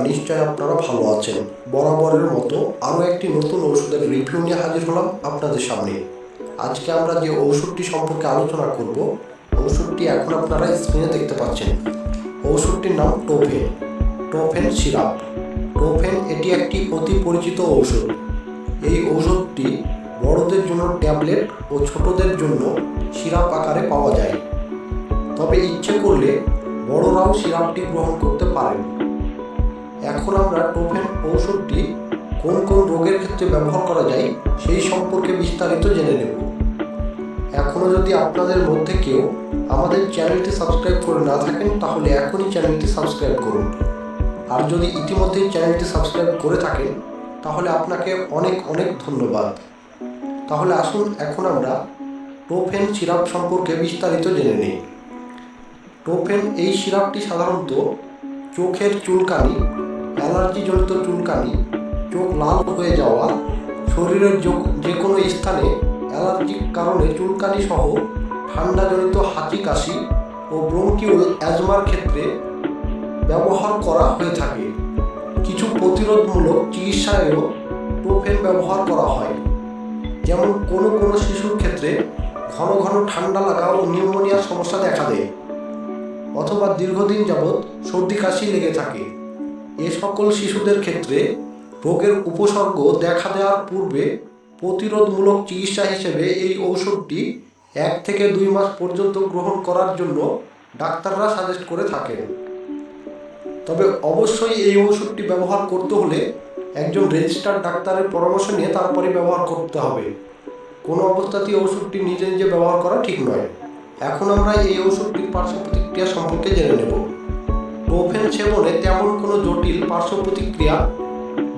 নিশ্চয় আপনারা ভালো আছেন। বরাবরের মতো আরও একটি নতুন ওষুধের রিভিউ নিয়ে হাজির হলাম আপনাদের সামনে। আজকে আমরা যে ওষুধটি সম্পর্কে আলোচনা করব, ওষুধটি এখন আপনারা স্ক্রিনে দেখতে পাচ্ছেন। ওষুধটির নাম টোফেন সিরাপ। টোফেন এটি একটি অতি পরিচিত ঔষধ। এই ওষুধটি বড়দের জন্য ট্যাবলেট ও ছোটদের জন্য সিরাপ আকারে পাওয়া যায়। তবে ইচ্ছে করলে বড়রাও সিরাপটি গ্রহণ করতে পারেন। এখন আমরা টোফেন ঔষধটি কোন কোন রোগের ক্ষেত্রে ব্যবহার করা যায় সেই সম্পর্কে বিস্তারিত জেনে নেব। এখনও যদি আপনাদের মধ্যে কেউ আমাদের চ্যানেলটি সাবস্ক্রাইব করে না থাকেন তাহলে এখনই চ্যানেলটি সাবস্ক্রাইব করুন। আর যদি ইতিমধ্যেই চ্যানেলটি সাবস্ক্রাইব করে থাকেন তাহলে আপনাকে অনেক অনেক ধন্যবাদ। তাহলে আসুন এখন আমরা টোফেন সিরাপ সম্পর্কে বিস্তারিত জেনে নিই। টোফেন এই সিরাপটি সাধারণত চোখের চুলকানি, অ্যালার্জিজনিত চুলকানি, চোখ লাল হয়ে যাওয়া, শরীরের যে কোনো স্থানে অ্যালার্জিক কারণে চুলকানি সহ ঠান্ডাজনিত হাঁচি কাশি ও ব্রঙ্কিওল অ্যাজমার ক্ষেত্রে ব্যবহার করা হয়ে থাকে। কিছু প্রতিরোধমূলক চিকিৎসায়ও টোফেন ব্যবহার করা হয়, যেমন কোনো কোনো শিশুর ক্ষেত্রে ঘন ঘন ঠান্ডা লাগা ও নিউমোনিয়ার সমস্যা দেখা দেয়, অথবা দীর্ঘদিন যাবৎ সর্দি কাশি লেগে থাকে। এ সকল শিশুদের ক্ষেত্রে রোগের উপসর্গ দেখা দেওয়ার পূর্বে প্রতিরোধমূলক চিকিৎসা হিসেবে এই ঔষধটি 1 থেকে 2 মাস পর্যন্ত গ্রহণ করার জন্য ডাক্তাররা সাজেস্ট করে থাকেন। তবে অবশ্যই এই ঔষধটি ব্যবহার করতে হলে একজন রেজিস্টার্ড ডাক্তারের পরামর্শ নিয়ে তারপরে ব্যবহার করতে হবে। কোনো অবস্থাতেই ওষুধটি নিজে নিজে ব্যবহার করা ঠিক নয়। এখন আমরা এই ওষুধটির পার্শ্ব প্রতিক্রিয়া সম্পর্কে জেনে নেব। টোফেন সেবনে তেমন কোনো জটিল পার্শ্ব প্রতিক্রিয়া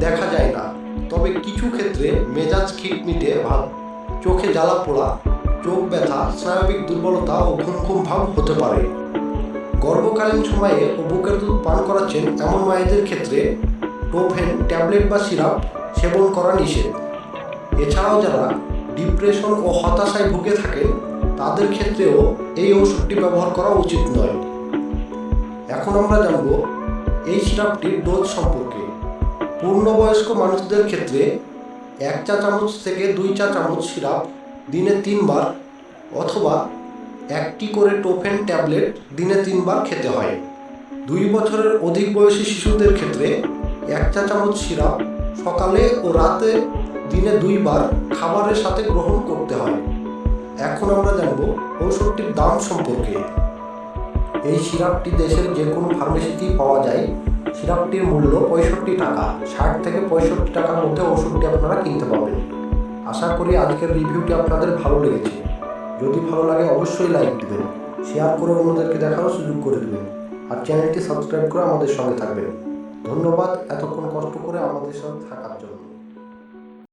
দেখা যায় না, তবে কিছু ক্ষেত্রে মেজাজ খিটমিটে ভাব, চোখে জ্বালা পোড়া, চোখ ব্যথা, স্নায়বিক দুর্বলতা ও ঘুম ঘুম ভাব হতে পারে। গর্ভকালীন সময়ে ও বুকের দুধ পান করাচ্ছেন এমন মায়েদের ক্ষেত্রে টোফেন ট্যাবলেট বা সিরাপ সেবন করা নিষেধ। এছাড়াও যারা ডিপ্রেশন ও হতাশায় ভুগে থাকেন তাদের ক্ষেত্রেও এই ওষুধটি ব্যবহার করা উচিত নয়। এখন আমরা জানব এই সিরাপটির ডোজ সম্পর্কে। পূর্ণবয়স্ক মানুষদের ক্ষেত্রে 1 চা চামচ থেকে 2 চা চামচ সিরাপ দিনে 3 বার অথবা 1টি করে টোফেন ট্যাবলেট দিনে 3 বার খেতে হয়। 2 বছরের অধিক বয়সী শিশুদের ক্ষেত্রে 1 চা চামচ সিরাপ সকালে ও রাতে দিনে 2 বার খাবারের সাথে গ্রহণ করতে হয়। এখন আমরা জানব ঔষধটির দাম সম্পর্কে। এই সিরাপটি দেশের যে কোনো ফার্মেসিতেই পাওয়া যায়। সিরাপটির মূল্য 65 টাকা, 60 থেকে 65 টাকার মধ্যে ওষুধটি আপনারা কিনতে পাবেন। আশা করি আজকের রিভিউটি আপনাদের ভালো লেগেছে। যদি ভালো লাগে অবশ্যই লাইক দেবেন, শেয়ার করে অন্যদেরকে দেখারও সুযোগ করে দেবেন, আর চ্যানেলটি সাবস্ক্রাইব করে আমাদের সঙ্গে থাকবেন। ধন্যবাদ এতক্ষণ কষ্ট করে আমাদের সাথে থাকার জন্য।